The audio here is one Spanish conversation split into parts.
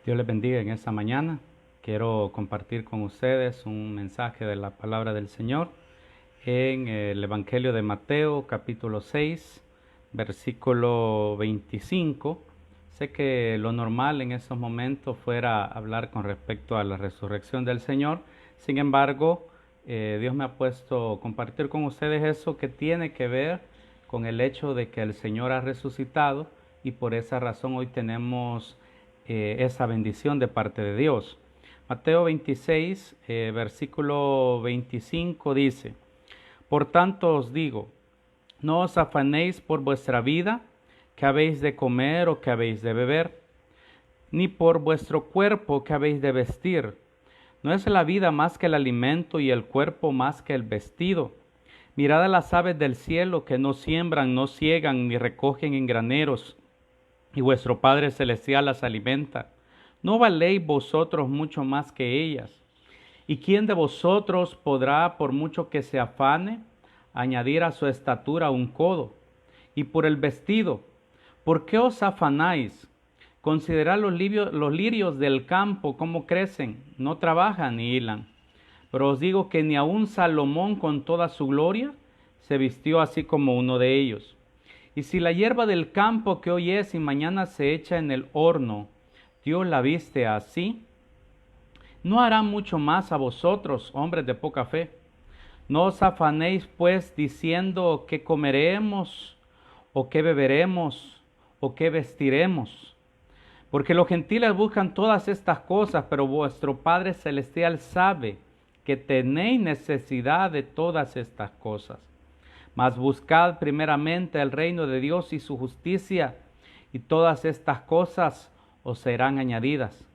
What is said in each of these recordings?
Dios les bendiga en esta mañana. Quiero compartir con ustedes un mensaje de la palabra del Señor en el Evangelio de Mateo, capítulo 6, versículo 25. Sé que lo normal en estos momentos fuera hablar con respecto a la resurrección del Señor. Sin embargo, Dios me ha puesto a compartir con ustedes eso que tiene que ver con el hecho de que el Señor ha resucitado, y por esa razón hoy tenemos esa bendición de parte de Dios. Mateo 26, versículo 25 dice: Por tanto os digo, no os afanéis por vuestra vida, que habéis de comer o que habéis de beber, ni por vuestro cuerpo, que habéis de vestir. ¿No es la vida más que el alimento y el cuerpo más que el vestido? Mirad a las aves del cielo, que no siembran, no siegan, ni recogen en graneros, y vuestro Padre Celestial las alimenta. ¿No valéis vosotros mucho más que ellas? ¿Y quién de vosotros podrá, por mucho que se afane, añadir a su estatura un codo? Y por el vestido, ¿por qué os afanáis? Considerad los lirios del campo, cómo crecen, no trabajan ni hilan. Pero os digo que ni aun Salomón con toda su gloria se vistió así como uno de ellos. Y si la hierba del campo, que hoy es y mañana se echa en el horno, Dios la viste así, ¿no hará mucho más a vosotros, hombres de poca fe? No os afanéis pues diciendo qué comeremos, o qué beberemos, o qué vestiremos. Porque los gentiles buscan todas estas cosas, pero vuestro Padre Celestial sabe que tenéis necesidad de todas estas cosas. Mas buscad primeramente el reino de Dios y su justicia, y todas estas cosas os serán añadidas.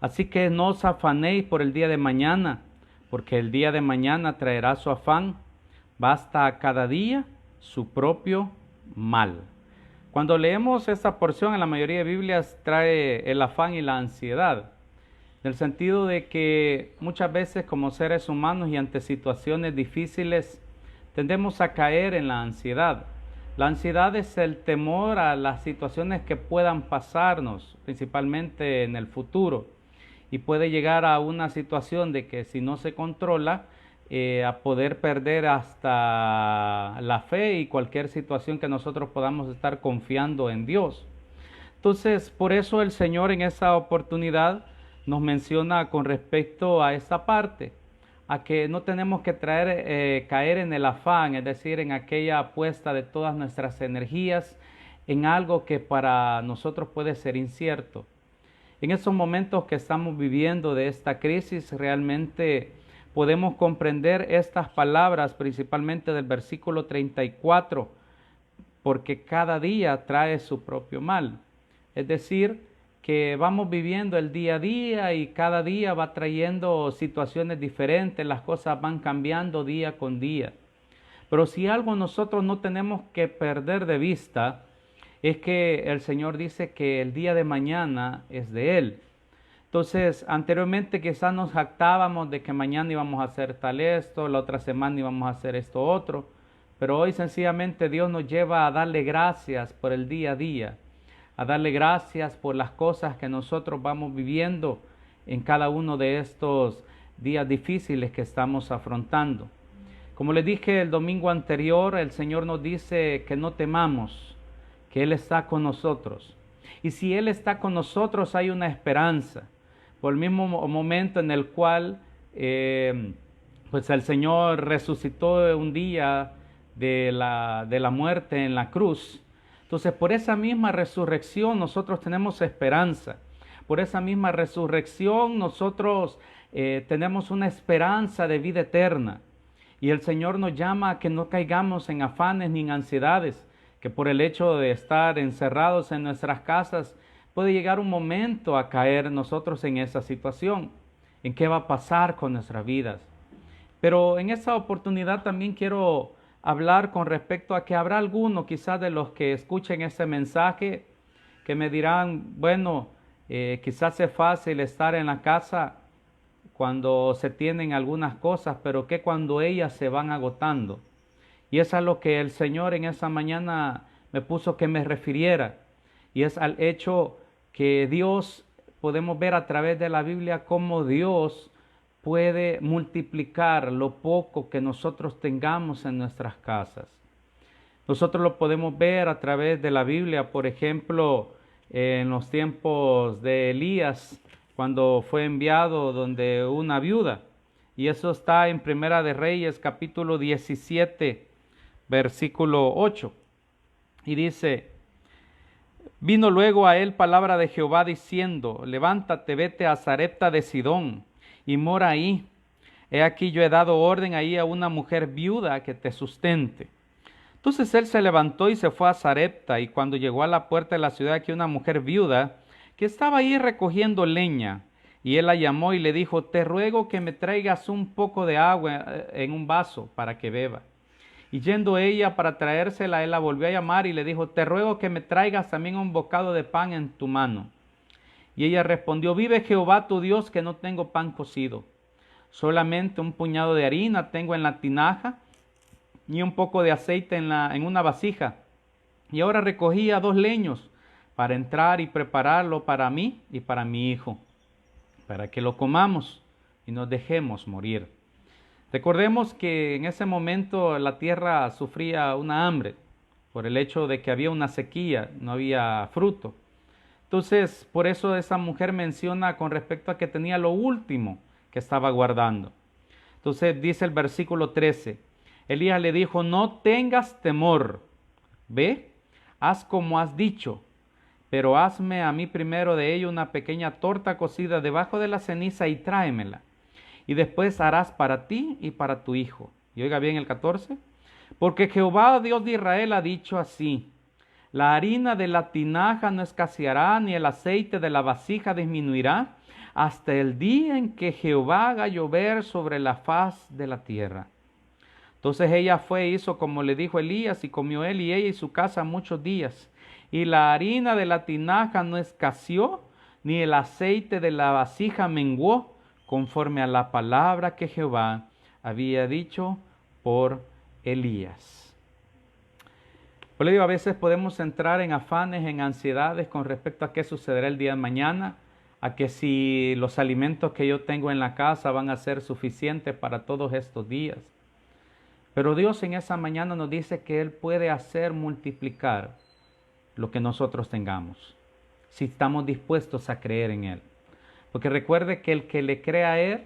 Así que no os afanéis por el día de mañana, porque el día de mañana traerá su afán. Basta a cada día su propio mal. Cuando leemos esta porción, en la mayoría de Biblias trae el afán y la ansiedad, en el sentido de que muchas veces como seres humanos y ante situaciones difíciles tendemos a caer en la ansiedad. La ansiedad es el temor a las situaciones que puedan pasarnos, principalmente en el futuro, y puede llegar a una situación de que si no se controla, a poder perder hasta la fe y cualquier situación que nosotros podamos estar confiando en Dios. Entonces, por eso el Señor en esa oportunidad nos menciona con respecto a esta parte, a que no tenemos que caer en el afán, es decir, en aquella apuesta de todas nuestras energías en algo que para nosotros puede ser incierto. En esos momentos que estamos viviendo de esta crisis, realmente podemos comprender estas palabras, principalmente del versículo 34, porque cada día trae su propio mal. Es decir, que vamos viviendo el día a día y cada día va trayendo situaciones diferentes, las cosas van cambiando día con día. Pero si algo nosotros no tenemos que perder de vista, es que el Señor dice que el día de mañana es de Él. Entonces, anteriormente quizás nos jactábamos de que mañana íbamos a hacer tal esto, la otra semana íbamos a hacer esto otro, pero hoy sencillamente Dios nos lleva a darle gracias por el día a día, a darle gracias por las cosas que nosotros vamos viviendo en cada uno de estos días difíciles que estamos afrontando. Como les dije el domingo anterior, el Señor nos dice que no temamos, que Él está con nosotros. Y si Él está con nosotros, hay una esperanza. Por el mismo momento en el cual pues el Señor resucitó un día de la muerte en la cruz. Entonces, por esa misma resurrección nosotros tenemos esperanza. Por esa misma resurrección nosotros tenemos una esperanza de vida eterna. Y el Señor nos llama a que no caigamos en afanes ni en ansiedades, que por el hecho de estar encerrados en nuestras casas, puede llegar un momento a caer nosotros en esa situación, en qué va a pasar con nuestras vidas. Pero en esta oportunidad también quiero hablar con respecto a que habrá alguno quizás de los que escuchen este mensaje que me dirán, bueno, quizás es fácil estar en la casa cuando se tienen algunas cosas, pero ¿qué cuando ellas se van agotando? Y es a lo que el Señor en esa mañana me puso que me refiriera, y es al hecho que Dios podemos ver a través de la Biblia cómo Dios puede multiplicar lo poco que nosotros tengamos en nuestras casas. Nosotros lo podemos ver a través de la Biblia, por ejemplo, en los tiempos de Elías, cuando fue enviado donde una viuda. Y eso está en Primera de Reyes, capítulo 17, versículo 8. Y dice: vino luego a él palabra de Jehová diciendo: levántate, vete a Sarepta de Sidón, y mora ahí. He aquí yo he dado orden ahí a una mujer viuda que te sustente. Entonces él se levantó y se fue a Sarepta, y cuando llegó a la puerta de la ciudad, aquí una mujer viuda que estaba ahí recogiendo leña, y él la llamó y le dijo: te ruego que me traigas un poco de agua en un vaso para que beba. Y yendo ella para traérsela, él la volvió a llamar y le dijo: te ruego que me traigas también un bocado de pan en tu mano. Y ella respondió: vive Jehová tu Dios que no tengo pan cocido, solamente un puñado de harina tengo en la tinaja y un poco de aceite en una vasija. Y ahora recogía 2 leños para entrar y prepararlo para mí y para mi hijo, para que lo comamos y nos dejemos morir. Recordemos que en ese momento la tierra sufría una hambre por el hecho de que había una sequía, no había fruto. Entonces, por eso esa mujer menciona con respecto a que tenía lo último que estaba guardando. Entonces dice el versículo 13, Elías le dijo: no tengas temor, ve, haz como has dicho, pero hazme a mí primero de ello una pequeña torta cocida debajo de la ceniza y tráemela. Y después harás para ti y para tu hijo. Y oiga bien el 14. Porque Jehová, Dios de Israel, ha dicho así: la harina de la tinaja no escaseará, ni el aceite de la vasija disminuirá, hasta el día en que Jehová haga llover sobre la faz de la tierra. Entonces ella fue e hizo como le dijo Elías, y comió él y ella y su casa muchos días. Y la harina de la tinaja no escaseó, ni el aceite de la vasija menguó, conforme a la palabra que Jehová había dicho por Elías. Por ello, a veces podemos entrar en afanes, en ansiedades con respecto a qué sucederá el día de mañana, a que si los alimentos que yo tengo en la casa van a ser suficientes para todos estos días. Pero Dios en esa mañana nos dice que Él puede hacer multiplicar lo que nosotros tengamos, si estamos dispuestos a creer en Él. Porque recuerde que el que le crea a Él,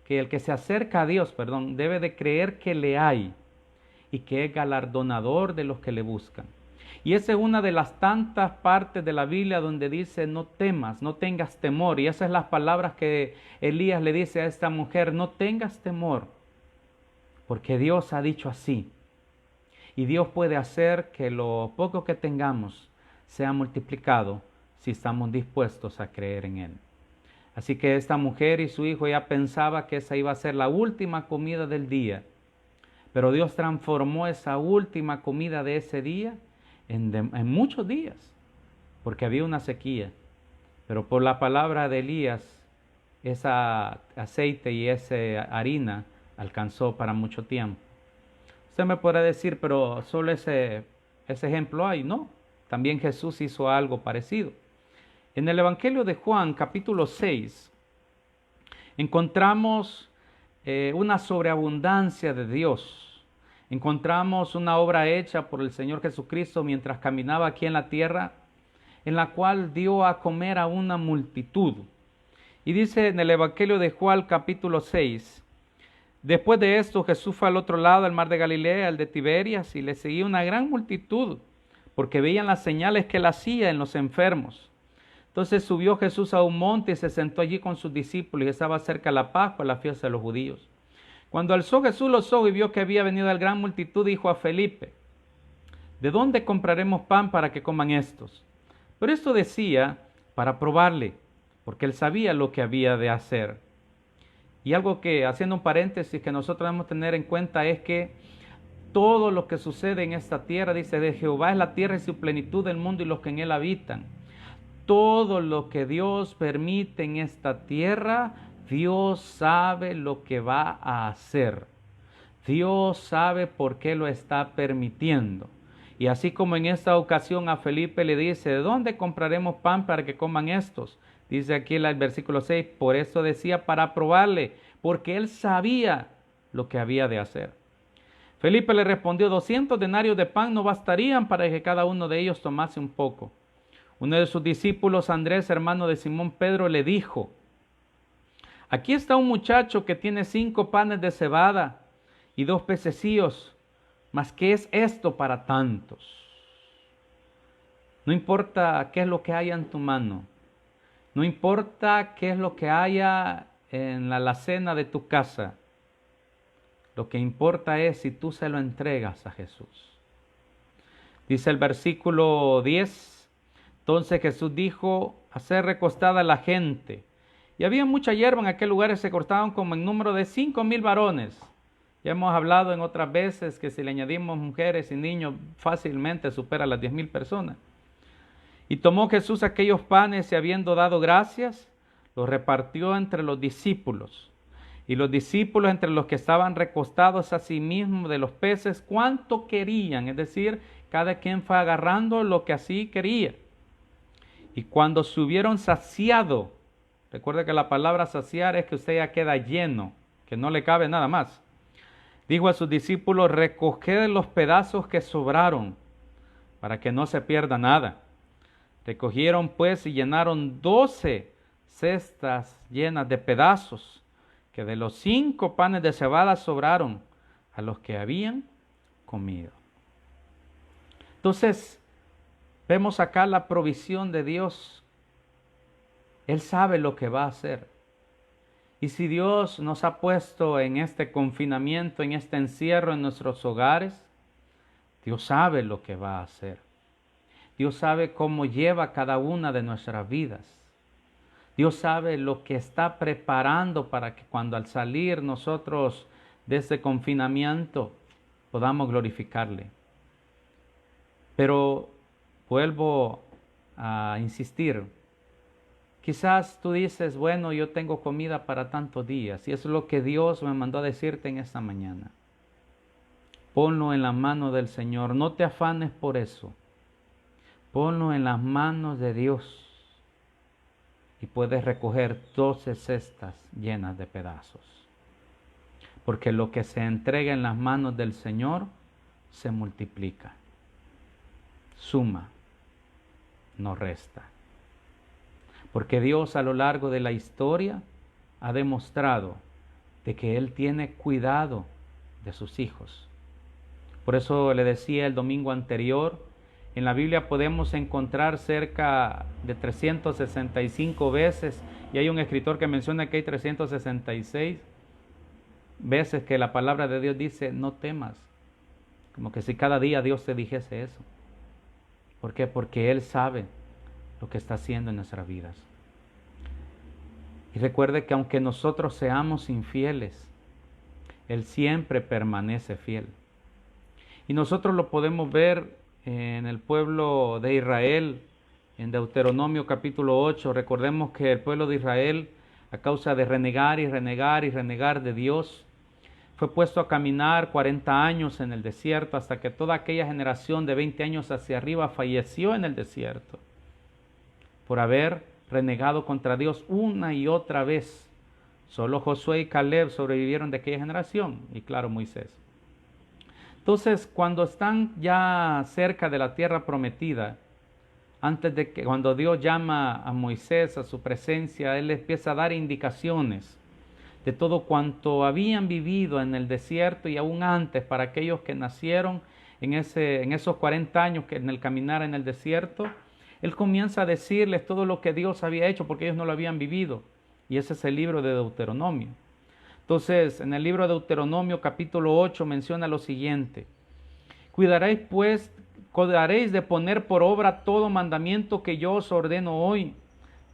que el que se acerca a Dios, debe de creer que le hay y que es galardonador de los que le buscan. Y esa es una de las tantas partes de la Biblia donde dice: no temas, no tengas temor. Y esas son las palabras que Elías le dice a esta mujer: no tengas temor, porque Dios ha dicho así. Y Dios puede hacer que lo poco que tengamos sea multiplicado si estamos dispuestos a creer en Él. Así que esta mujer y su hijo ya pensaba que esa iba a ser la última comida del día. Pero Dios transformó esa última comida de ese día en muchos días, porque había una sequía. Pero por la palabra de Elías, ese aceite y esa harina alcanzó para mucho tiempo. Usted me podrá decir: pero solo ese ejemplo hay. No, también Jesús hizo algo parecido. En el Evangelio de Juan, capítulo 6, encontramos una sobreabundancia de Dios. Encontramos una obra hecha por el Señor Jesucristo mientras caminaba aquí en la tierra, en la cual dio a comer a una multitud. Y dice en el Evangelio de Juan, capítulo 6, después de esto Jesús fue al otro lado del mar de Galilea, al de Tiberias, y le seguía una gran multitud, porque veían las señales que él hacía en los enfermos. Entonces subió Jesús a un monte y se sentó allí con sus discípulos, y estaba cerca la Pascua, la fiesta de los judíos. Cuando alzó Jesús los ojos y vio que había venido la gran multitud, dijo a Felipe: ¿de dónde compraremos pan para que coman estos? Pero esto decía para probarle, porque él sabía lo que había de hacer. Y algo que, haciendo un paréntesis, que nosotros debemos tener en cuenta es que todo lo que sucede en esta tierra, dice: de Jehová es la tierra y su plenitud, del mundo y los que en él habitan. Todo lo que Dios permite en esta tierra, Dios sabe lo que va a hacer. Dios sabe por qué lo está permitiendo. Y así como en esta ocasión a Felipe le dice, ¿de dónde compraremos pan para que coman estos? Dice aquí el versículo 6, por eso decía para probarle, porque él sabía lo que había de hacer. Felipe le respondió, 200 denarios de pan no bastarían para que cada uno de ellos tomase un poco. Uno de sus discípulos, Andrés, hermano de Simón Pedro, le dijo, aquí está un muchacho que tiene 5 panes de cebada y 2 pececillos, mas ¿qué es esto para tantos? No importa qué es lo que haya en tu mano, no importa qué es lo que haya en la alacena de tu casa, lo que importa es si tú se lo entregas a Jesús. Dice el versículo 10, entonces Jesús dijo, hacer recostada a la gente. Y había mucha hierba en aquel lugar y se cortaban como en número de 5,000 varones. Ya hemos hablado en otras veces que si le añadimos mujeres y niños fácilmente supera las 10,000 personas. Y tomó Jesús aquellos panes y habiendo dado gracias, los repartió entre los discípulos. Y los discípulos entre los que estaban recostados a sí mismos de los peces, cuánto querían, es decir, cada quien fue agarrando lo que así quería. Y cuando se hubieron saciado, recuerde que la palabra saciar es que usted ya queda lleno, que no le cabe nada más. Dijo a sus discípulos, recoged los pedazos que sobraron, para que no se pierda nada. Recogieron pues y llenaron 12 cestas llenas de pedazos, que de los 5 panes de cebada sobraron a los que habían comido. Entonces, vemos acá la provisión de Dios. Él sabe lo que va a hacer. Y si Dios nos ha puesto en este confinamiento, en este encierro en nuestros hogares, Dios sabe lo que va a hacer. Dios sabe cómo lleva cada una de nuestras vidas. Dios sabe lo que está preparando para que cuando al salir nosotros de este confinamiento podamos glorificarle. Pero vuelvo a insistir. Quizás tú dices, bueno, yo tengo comida para tantos días, y eso es lo que Dios me mandó a decirte en esta mañana. Ponlo en la mano del Señor, no te afanes por eso. Ponlo en las manos de Dios y puedes recoger 12 cestas llenas de pedazos. Porque lo que se entrega en las manos del Señor se multiplica, suma, no resta. Porque Dios a lo largo de la historia ha demostrado de que Él tiene cuidado de sus hijos. Por eso le decía el domingo anterior, en la Biblia podemos encontrar cerca de 365 veces, y hay un escritor que menciona que hay 366 veces que la palabra de Dios dice, no temas. Como que si cada día Dios te dijese eso. ¿Por qué? Porque Él sabe lo que está haciendo en nuestras vidas. Y recuerde que aunque nosotros seamos infieles, Él siempre permanece fiel. Y nosotros lo podemos ver en el pueblo de Israel, en Deuteronomio capítulo 8. Recordemos que el pueblo de Israel, a causa de renegar y renegar y renegar de Dios, fue puesto a caminar 40 años en el desierto, hasta que toda aquella generación de 20 años hacia arriba falleció en el desierto, por haber renegado contra Dios una y otra vez. Solo Josué y Caleb sobrevivieron de aquella generación, y claro, Moisés. Entonces, cuando están ya cerca de la tierra prometida, cuando Dios llama a Moisés a su presencia, Él les empieza a dar indicaciones de todo cuanto habían vivido en el desierto y aún antes para aquellos que nacieron en esos 40 años que en el caminar en el desierto. Él comienza a decirles todo lo que Dios había hecho porque ellos no lo habían vivido. Y ese es el libro de Deuteronomio. Entonces, en el libro de Deuteronomio capítulo 8 menciona lo siguiente. Cuidaréis de poner por obra todo mandamiento que yo os ordeno hoy,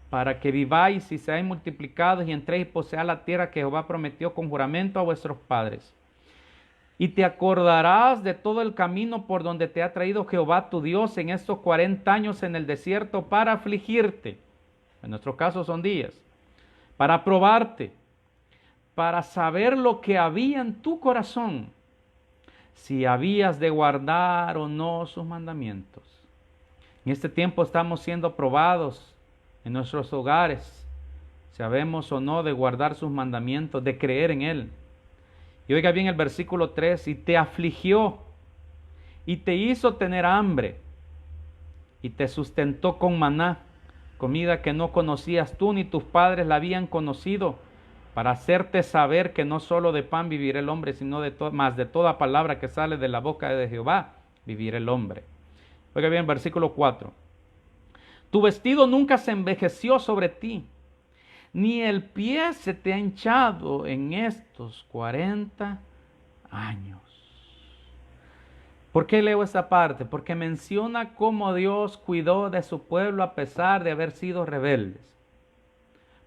para que viváis y seáis multiplicados y entréis y poseáis la tierra que Jehová prometió con juramento a vuestros padres. Y te acordarás de todo el camino por donde te ha traído Jehová tu Dios en estos 40 años en el desierto para afligirte. En nuestro caso son días. Para probarte, para saber lo que había en tu corazón, si habías de guardar o no sus mandamientos. En este tiempo estamos siendo probados en nuestros hogares, si sabemos o no de guardar sus mandamientos, de creer en Él. Y oiga bien el versículo 3, y te afligió, y te hizo tener hambre, y te sustentó con maná, comida que no conocías tú ni tus padres la habían conocido, para hacerte saber que no solo de pan vivirá el hombre, sino más de toda palabra que sale de la boca de Jehová, vivirá el hombre. Oiga bien, versículo 4. Tu vestido nunca se envejeció sobre ti, ni el pie se te ha hinchado en estos 40 años. ¿Por qué leo esta parte? Porque menciona cómo Dios cuidó de su pueblo a pesar de haber sido rebeldes.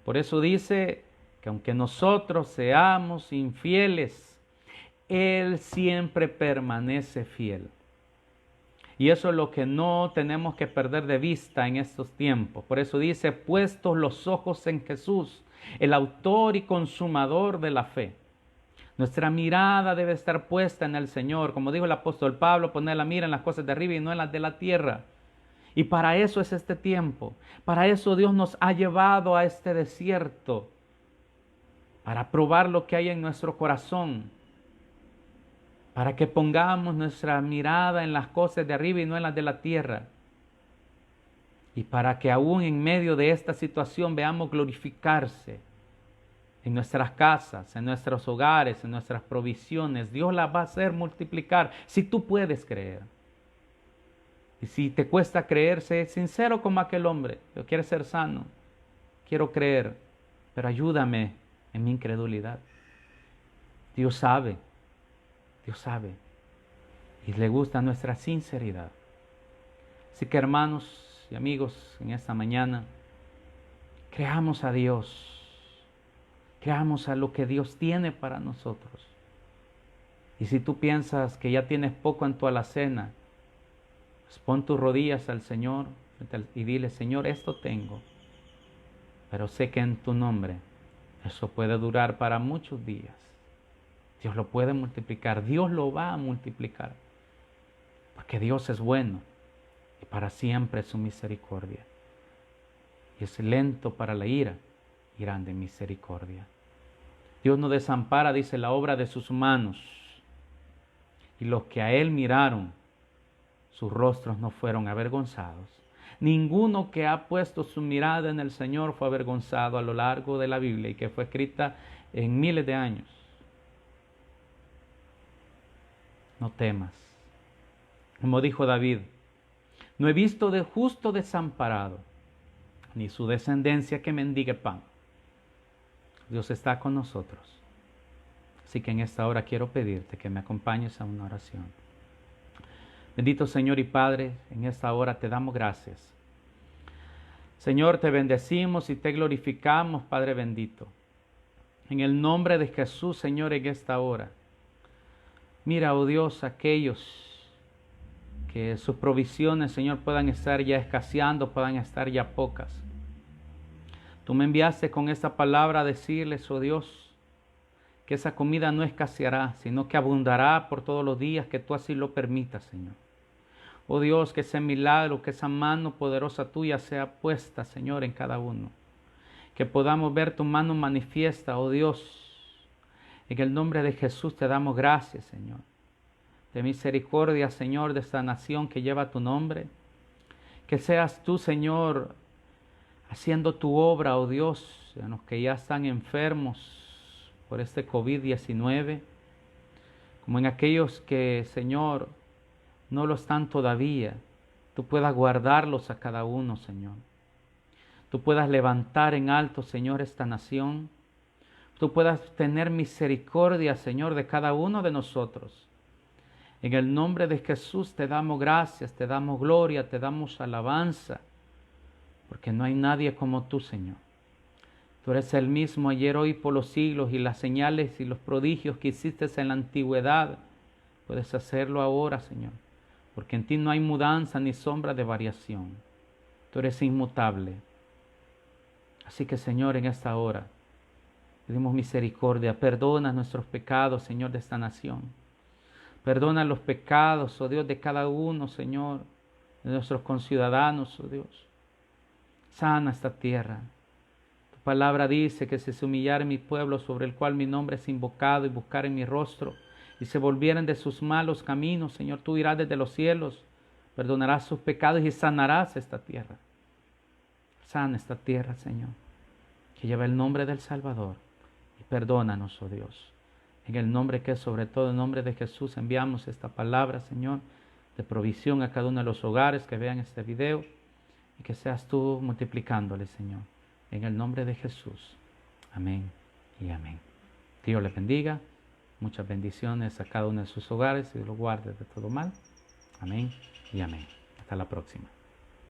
Por eso dice que aunque nosotros seamos infieles, Él siempre permanece fiel. Y eso es lo que no tenemos que perder de vista en estos tiempos. Por eso dice, puestos los ojos en Jesús, el autor y consumador de la fe. Nuestra mirada debe estar puesta en el Señor. Como dijo el apóstol Pablo, poner la mira en las cosas de arriba y no en las de la tierra. Y para eso es este tiempo. Para eso Dios nos ha llevado a este desierto. Para probar lo que hay en nuestro corazón. Para que pongamos nuestra mirada en las cosas de arriba y no en las de la tierra. Y para que aún en medio de esta situación veamos glorificarse en nuestras casas, en nuestros hogares, en nuestras provisiones. Dios las va a hacer multiplicar si tú puedes creer. Y si te cuesta creer, sé sincero como aquel hombre. Yo quiero ser sano, quiero creer, pero ayúdame en mi incredulidad. Dios sabe. Dios sabe y le gusta nuestra sinceridad. Así que hermanos y amigos, en esta mañana, creamos a Dios, creamos a lo que Dios tiene para nosotros. Y si tú piensas que ya tienes poco en tu alacena, pues pon tus rodillas al Señor y dile, Señor, esto tengo, pero sé que en tu nombre eso puede durar para muchos días. Dios lo puede multiplicar, Dios lo va a multiplicar, porque Dios es bueno y para siempre es su misericordia. Y es lento para la ira y grande en misericordia. Dios no desampara, dice, la obra de sus manos, y los que a Él miraron, sus rostros no fueron avergonzados. Ninguno que ha puesto su mirada en el Señor fue avergonzado a lo largo de la Biblia y que fue escrita en miles de años. No temas. Como dijo David, no he visto de justo desamparado, ni su descendencia que mendigue pan. Dios está con nosotros. Así que en esta hora quiero pedirte que me acompañes a una oración. Bendito Señor y Padre, en esta hora te damos gracias. Señor, te bendecimos y te glorificamos, Padre bendito. En el nombre de Jesús, Señor, en esta hora. Mira, oh Dios, aquellos que sus provisiones, Señor, puedan estar ya escaseando, puedan estar ya pocas. Tú me enviaste con esta palabra a decirles, oh Dios, que esa comida no escaseará, sino que abundará por todos los días que tú así lo permitas, Señor. Oh Dios, que ese milagro, que esa mano poderosa tuya sea puesta, Señor, en cada uno. Que podamos ver tu mano manifiesta, oh Dios. En el nombre de Jesús te damos gracias, Señor. De misericordia, Señor, de esta nación que lleva tu nombre. Que seas tú, Señor, haciendo tu obra, oh Dios, en los que ya están enfermos por este COVID-19, como en aquellos que, Señor, no lo están todavía. Tú puedas guardarlos a cada uno, Señor. Tú puedas levantar en alto, Señor, esta nación. Tú puedas tener misericordia, Señor, de cada uno de nosotros. En el nombre de Jesús te damos gracias, te damos gloria, te damos alabanza, porque no hay nadie como tú, Señor. Tú eres el mismo ayer, hoy, por los siglos, y las señales y los prodigios que hiciste en la antigüedad, puedes hacerlo ahora, Señor, porque en ti no hay mudanza ni sombra de variación. Tú eres inmutable. Así que, Señor, en esta hora, pedimos misericordia, perdona nuestros pecados, Señor, de esta nación. Perdona los pecados, oh Dios, de cada uno, Señor, de nuestros conciudadanos, oh Dios. Sana esta tierra. Tu palabra dice que si se humillare mi pueblo sobre el cual mi nombre es invocado y buscaren mi rostro y se volvieren de sus malos caminos, Señor, tú irás desde los cielos, perdonarás sus pecados y sanarás esta tierra. Sana esta tierra, Señor, que lleva el nombre del Salvador. Y perdónanos, oh Dios. En el nombre que es sobre todo el nombre de Jesús enviamos esta palabra, Señor, de provisión a cada uno de los hogares que vean este video y que seas tú multiplicándole, Señor. En el nombre de Jesús. Amén y amén. Dios les bendiga. Muchas bendiciones a cada uno de sus hogares y los guarde de todo mal. Amén y amén. Hasta la próxima.